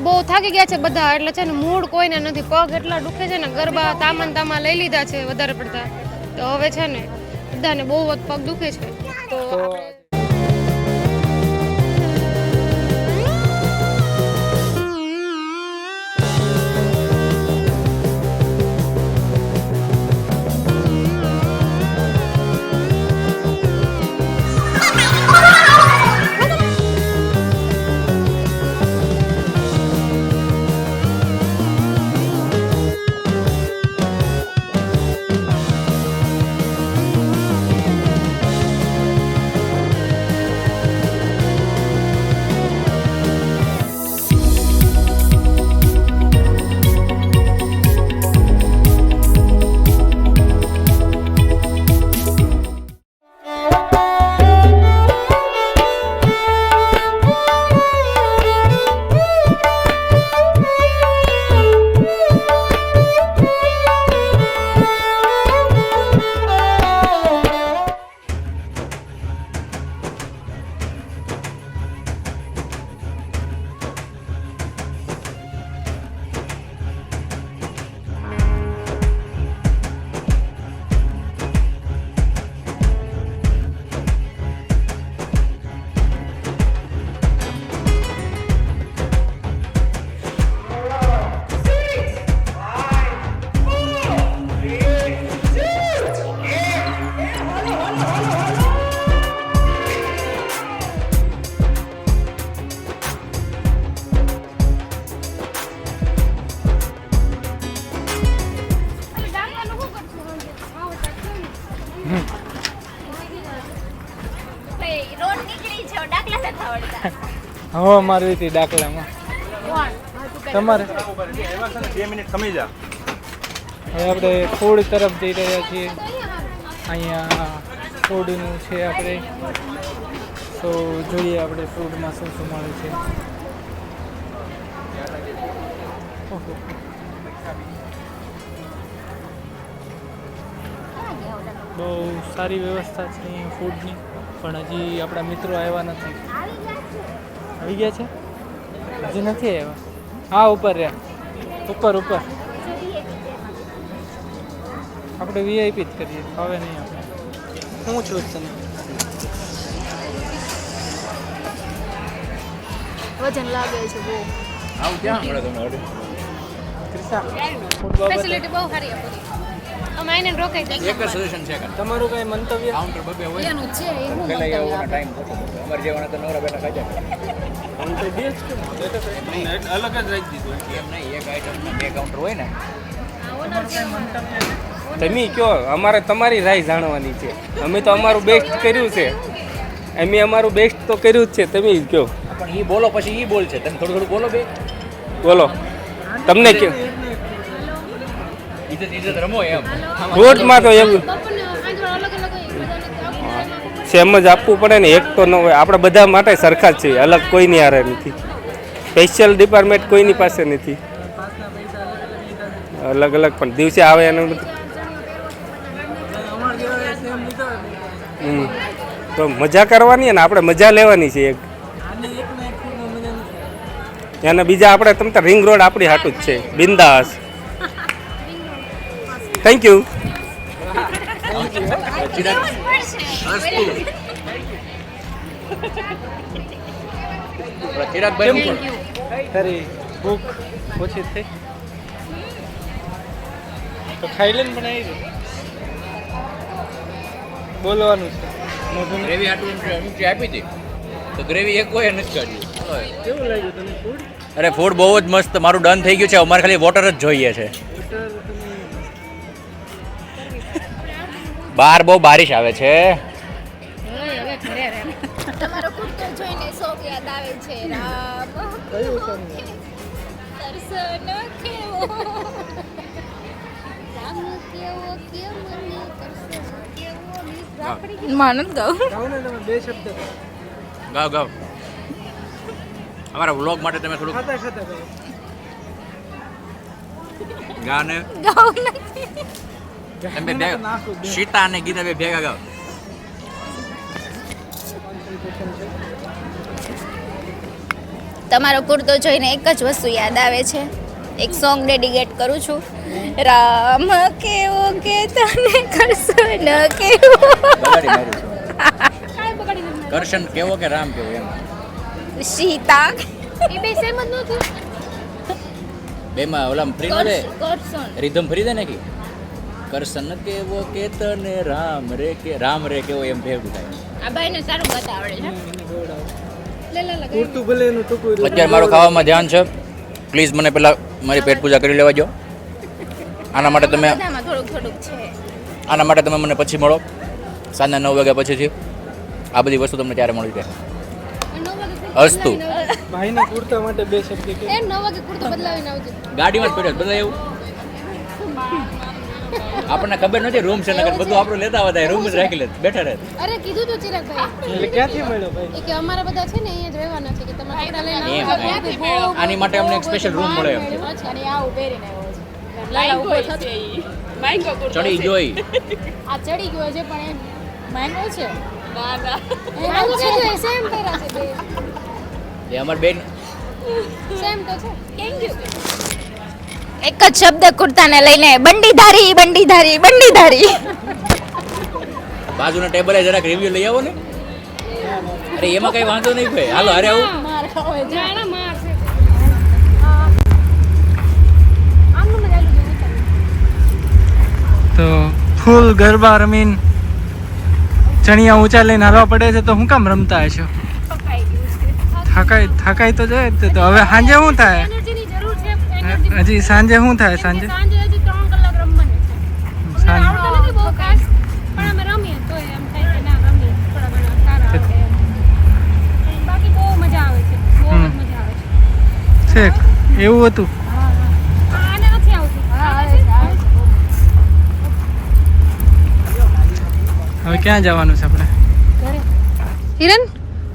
બહુ થાકી ગયા છે બધા, એટલે છે ને મૂડ કોઈને નથી. પગ એટલા દુખે છે ને, ગરબા તામા લઈ લીધા છે વધારે પડતા, તો હવે છે ને બધાને બહુ જ પગ દુખે છે. તો હવે મારી હતી દાખલામાં તમારે 2 મિનિટ સમય જા. હવે આપણે ફૂડ તરફ જઈ રહ્યા છીએ. અહીંયા ફૂડનું છે આપણે, તો જોઈએ આપણે ફૂડમાં શું શું મળે છે. ઓહો, બહુ સારી વ્યવસ્થા છે અહીંયા ફૂડની, પણ હજી આપણા મિત્રો આવ્યા નથી. આવી ગયા છે? હજી નથી આવ્યા. હા, ઉપર રહ્યા, ઉપર આપણે વીઆઈપી જ કરીએ, હવે નહીં આપણે. હું છું તને વજન લાગે છે બહુ. આવું ક્યાં મળે તમને ઓર્ડર? ત્રિષા, ફૂડ બાબતે ફેસિલિટી બહુ સારી આપી. અમે આઈને રોકાઈ જાય. એક જ સજેશન છે કે તમારું કઈ મંતવ્ય? કાઉન્ટર બબે હોય એનું છે એવું પેલા આવવાનો ટાઈમ ઓછો થતો. અમારે જેવાના તો નવરા બેઠા ખાઈ જાય. અલગ જ રાખી દીધું. એમ નહીં, એક આઈટમના 2 કાઉન્ટર હોય ને. તમે કયો, અમારે તમારી રાય જાણવાની છે. અમે તો અમારું બેસ્ટ કર્યું છે, અમે અમારું બેસ્ટ તો કર્યું જ છે. તમે જ કયો. પણ ઈ બોલો પછી ઈ બોલ છે. તમે થોડું બોલો બે. બોલો, તમને કયો. ઇજ્જત રમો એમ. ફ્રૂટમાં તો એવું સેમ જ આપવું પડે ને, એક તો ન હોય. આપણે બધા માટે સરખા જ છે, અલગ કોઈની હારે નથી. સ્પેશિયલ ડિપાર્ટમેન્ટ કોઈની પાસે નથી. અલગ અલગ પણ દિવસે આવે એનું તો મજા કરવાની ને, આપણે મજા લેવાની છે. એક અને બીજા આપણે તમ તો રિંગ રોડ આપણી હાટું જ છે, બિંદાસ. Thank you. તારી ભૂખ ઓછી થઈ તો ખાઈ લે ને, પણ આવી બોલવાનું છે. ગ્રેવી હાટું આપી હતી તો ગ્રેવી એક કોઈ નથી કાઢ્યું. કેવું લાગ્યું તને ફૂડ? અરે ફૂડ બહુ જ મસ્ત. મારું ડન થઈ ગયું છે. અમારે ખાલી વોટર જ જોઈએ છે. બહાર બહુ બારિશ આવે છે. તમારો કુર્તો જોઈને શોખ યાદ આવે છે. રામ કયું સોંગ? દર્શન કેવો રામ કેવો કે મને દર્શન કેવો માનંદ ગાવ. ગાઓ ને તમે 2 શબ્દ ગાવ ગાવ. અમારા વ્લોગ માટે તમે થોડુંક ખાતા ખાતા ગાઓ. ગાને ગાવ નથી. તમે બે સીતા અને ગીતા બે ભેગા ગાવ. તમારો કુર્તો જોઈને એક જ વસ્તુ યાદ આવે છે. એક સોંગ ડેડિકેટ કરું છું. રામ કેવો કે તને કરશો ન કેવો. કરશન કેવો કે રામ કેવો એમ સીતા એ બે સેમ જ નથી. બેમાં ઓલા ફ્રી નો રે કરશન રિધમ ફરી દે ને કે કરશન કેવો કે તને રામ રે કેવો એમ ભેગું થાય. આ ભાઈને સારું ગાતા આવડે છે. લે લે લે કુર્તું ભલે એનું ટૂંકું રહ્યું. અત્યારે મારું ખાવામાં ધ્યાન છે. પ્લીઝ મને પહેલા મારી પેટ પૂજા કરી લેવા દો. આના માટે તમે બધામાં થોડુંક છે. આના માટે તમે મને પછી મળો સાંજના 9 વાગ્યા પછીથી. આ બધી વસ્તુ તમને ત્યારે મળી જાય. 9 વાગે અસ્તુ. ભાઈના કુર્તા માટે બે શબ્દ કે એ 9 વાગે કુર્તો બદલાવીને આવજો. ગાડીમાં જ પડ્યો બદલાય એવું આપણને ખબર નથી રૂમ છે નકર બધું આપણું લેતા આવતા રૂમ જ રાખી લે બેઠા રહે. અરે કીધું તું ચિરાગભાઈ એટલે ક્યાંથી મળ્યો ભાઈ? એ કે અમારા બધા છે ને અહીંયા જ રહેવાના છે કે તમારે કપડા લઈને એમ, આવજો. આની માટે અમને એક સ્પેશિયલ રૂમ મળે એમ અને આવું પહેરીને આવ્યો છે. લાલા ઉભો થતો. ચડી જોઈ આ ચડી ગયો છે પણ એમ માંગો છે. આવું છે જો સેમ પહેર્યા છે બે. એ અમાર બેન સેમ તો છે. Thank you. એક જ શબ્દ કુર્તાને લઈને બંડીધારી બંડીધારી બંડીધારી. બાજુના ટેબલે જરાક રિવ્યુ લઈ આવો ને. અરે એમાં કઈ વાંધો નહીં ભાઈ હાલો અરે આવું જાણા માર છે. આમનું મજા આલું જેવું તો ફૂલ ગરબા રમીન ચણિયા ઊંચા લઈને હાલવા પડે છે તો હું કામ રમતા હશો? થાકાય તો જાય જ તો. હવે સાંજે શું થાય? એનર્જીની જરૂર છે. એનર્જી હજી સાંજે શું થાય? સાંજે સાંજે હજી 3 કલાક રમવાનું છે. અમને સાંજે આવડતું નથી બહુ ખાસ પણ અમે રમીએ તોય એમ થાય કે ના રમીએ થોડા ઘણા સારા આવડે એમ. બાકી બહુ મજા આવે છે. બહુ જ મજા આવે છે. છેક એવું હતું. આને નથી આવતું. આવે છે. હવે ક્યાં જવાનું છે આપણે? હિરન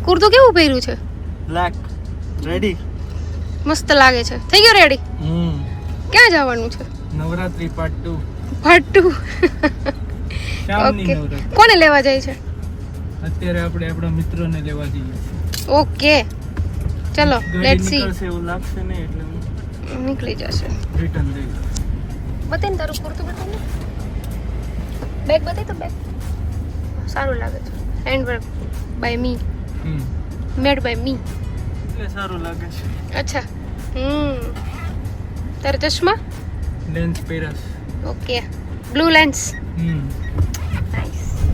કુર્તો કેવું પહેર્યું છે? Black ready. મસ્ત લાગે છે. થઈ ગયો રેડી? ક્યાં જવાનું છે? Navratri part 2 part 2. શામની ઓકે. નવરાત્રી. કોને લેવા જાય છે? અત્યારે આપણે આપણા મિત્રોને લેવા જઈએ. ઓકે ચલો ગાડી લેટ્સ સી. નીકળશે એવું લાગશે ને એટલે હું નીકળી જશે. રિટર્ન દઈશ. બતાવીને તારું કુર્તું બતાવીને. બેગ બતાવી તો બેગ. સારું લાગે છે. Handwork by me. Made by me. એટલે સારું લાગે છે. અચ્છા તારા ચશ્મા લેન્સ પેરસ. Okay blue lens.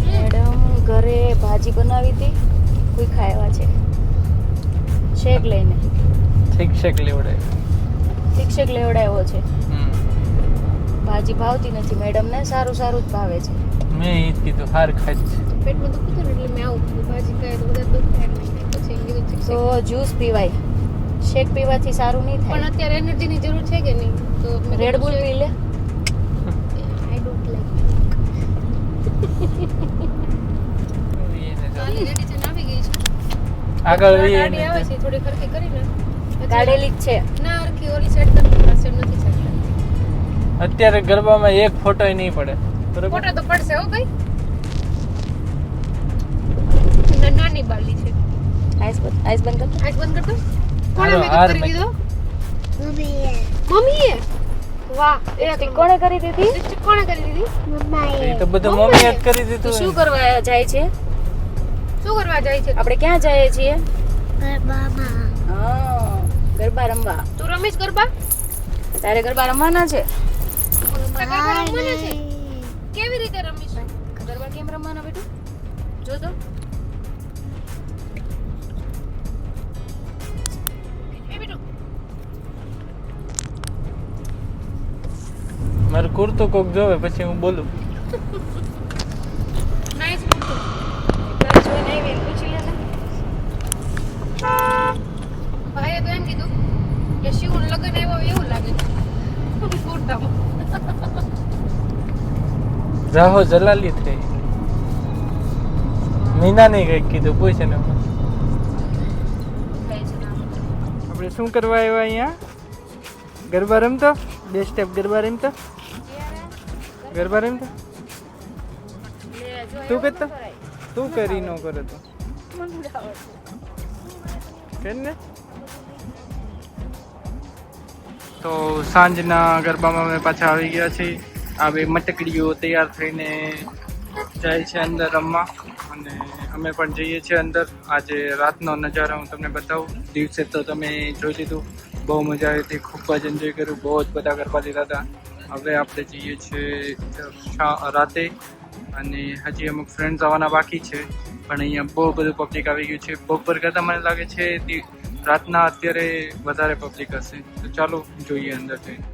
મેડમ ઘરે ભાજી બનાવી હતી કોઈ ખાવા છે શેક લઈને શેક લેવડે. શિક્ષક લેવડાવ્યો છે. ભાજી ભાવતી નથી મેડમને સારું જ ભાવે છે. મેં એ જ કીધું હાર ખાઈ છે. પેટમાં દુખતું હતું ને એટલે મેં આવું કીધું ભાજી ખાય તો બધા દુખ થાય એટલે પછી એમ કીધું ઠીક છે. તો જ્યુસ પીવાય શેક પીવાથી સારું નહીં પણ થાય. અત્યારે એનર્જીની જરૂર છે કે નહીં તો રેડ બુલ પી લે. આઈ ડોન્ટ લાઈક ચાલી રેડી છે આવી ગઈ છે. આગળ ગાડી આવે છે થોડી ખરખી કરીને કાઢેલી જ છે. ના હરખી ઓલી સેટ કરતી પાસે નથી સેટ કરતી. અત્યારે ગરબામાં એક ફોટો નહીં પડે બરોબર. ફોટો તો પડશે હો ભાઈ. નાની બાલી છે. આઈસ બંધ કર. આંખ બંધ કર દો. કોણે હાલો, મેકઅપ હાર કરી makeup. દીધો? મમ્મીએ. વાહ લિપસ્ટિક કોણે કરી દીધી? લિપસ્ટિક કોણે કરી દીધી? એ તો બધું મમ્મીએ જ કરી તો દીધું. શું કરવા જાય છે? શું કરવા જાય છે? આપણે ક્યાં જઈએ છીએ? ગરબા રમવા. તું રમીશ ગરબા? તારે ગરબા રમવાના છે? ગરબા રમવાના છે? કેવી રીતે રમીશ? ગરબા કેમ રમવાના બેટું? જો તો એ બેટુ મારું કુર્તો કોક જોવે પછી હું બોલું. Nice photo. તારે જોઈને આવી પૂછી લે ને. ભાઈએ તો એમ કીધું કે શિવનું લગ્ન આવ્યો એવું લાગે છે કુર્તામાં. રાહો જલાલી થઈ. મીના નહીં કંઈક કીધું પૂછે ને. આપણે શું કરવા આવ્યા અહીંયા? ગરબા રમતો? 2 સ્ટેપ ગરબા રમતો? ગરબા રમતો? તું કરતો? તું કરી ન કરે તો? કે ને તો સાંજના ગરબામાં અમે પાછા આવી ગયા છીએ. આ બે મટકડીઓ તૈયાર થઈને જાય છે અંદર રમવા અને અમે પણ જઈએ છીએ અંદર. આજે રાતનો નજારો હું તમને બતાવું. દિવસે તો તમે જોઈ લીધું, બહુ મજા આવી હતી, ખૂબ જ એન્જોય કર્યું, બહુ જ બધા ગરબા લીધા હતા. હવે આપણે જઈએ છીએ રાતે અને હજી અમુક ફ્રેન્ડ્સ આવવાના બાકી છે, પણ અહીંયા બહુ બધું પબ્લિક આવી ગયું છે. બપોર કરતાં મને લાગે છે રાતના અત્યારે વધારે પબ્લિક હશે. તો ચાલો જોઈએ અંદર જઈને.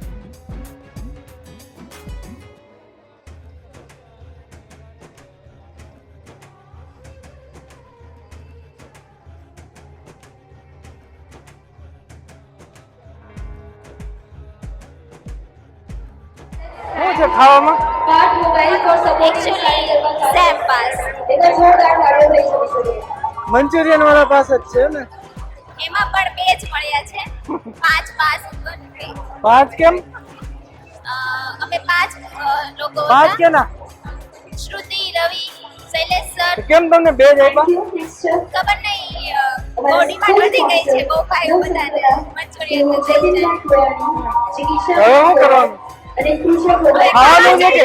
શું છે ખાવામાં? સેમ પાસ મંચુરિયન વાળા પાસે જ છે ને? એમાં પણ 2 જ મળ્યા છે. 5 પાસ નથી. 5 કેમ? અમે 5 લોકો 5 હતા. કેના? શ્રુતિ, રવિ, શૈલેષ સર. કેમ તમને 2 જ આપ્યા? ખબર નહીં, બોડીમાં વધી ગઈ છે, બહુ ખાયું બધાને. મંચુરિયન તો થઈ જાય. હવે શું કરવાનું? ખાવાનું છે કે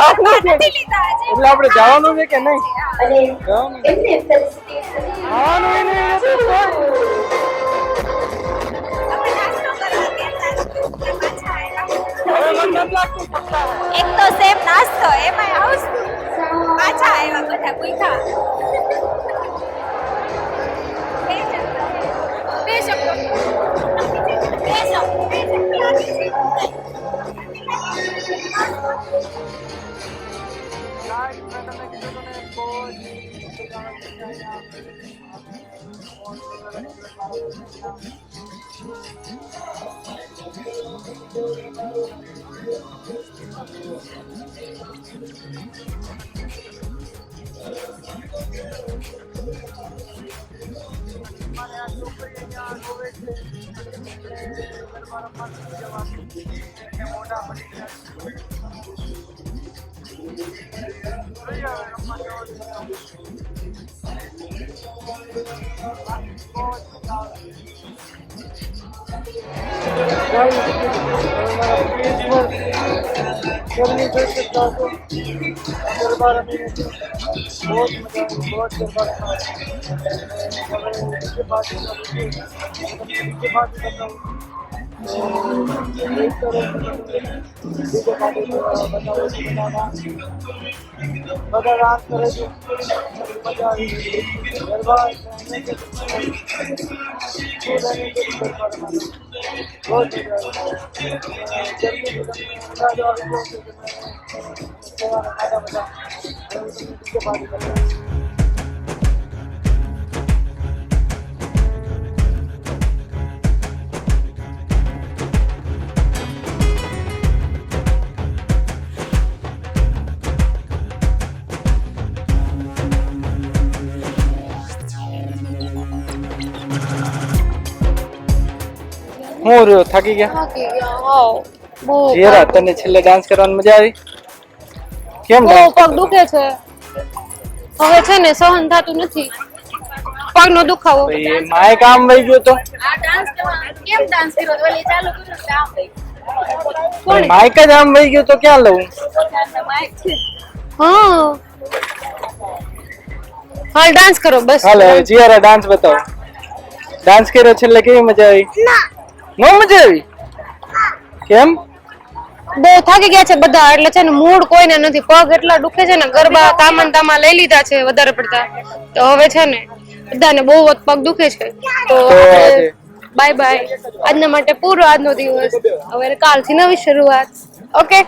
ખાવાનું છે? નથી લીધા આજે. એટલે આપણે જવાનું છે કે નહીં? જવાનું છે. ખાવાનું ય નહીં એટલે તો આપણે નાસ્તો કરવા ગયા હતા. પાછા આવ્યા. હવે મને નથી લાગતું પત્તા હે. એક તો સેમ નાસ્તો, એમાં હાઉસ પાછા આવ્યા બધા પૂછા. બે શબ્દો. गर्मी जैसे चाहते गरबा रमी बहुत मजा बहुत गरबा इसके बाद બધા રાત કરે છે, મજા આવી ગરબા बहुत હું રહ્યો થાકી ગયા. જીરા તને છેલ્લે ડાન્સ કરવાની મજા આવી? કેમ બહુ પગ દુખે છે, હવે છે ને સહન થતું નથી પગનો દુખાવો. એ માય કામ વહી ગયો તો આ ડાન્સ કેમ ડાન્સ કર્યો? ઓલી ચાલુ કર્યું કામ ભાઈ. માઇક જ આમ વહી ગયો તો ક્યાં લઉં? માઇક છે. હા હાલ ડાન્સ કરો બસ. હાલો હવે જીરા ડાન્સ બતાવો. ડાન્સ કર્યો છેલ્લે કેવી મજા આવી? નો મજા આવી? કેમ? બહુ થાકી ગયા છે બધા, એટલે છે ને મૂડ કોઈને નથી. પગ એટલા દુખે છે ને, ગરબા તામા લઈ લીધા છે વધારે પડતા, તો હવે છે ને બધાને બહુ જ પગ દુખે છે. તો બાય બાય, આજના માટે પૂરો આજનો દિવસ. હવે કાલથી નવી શરૂઆત. ઓકે.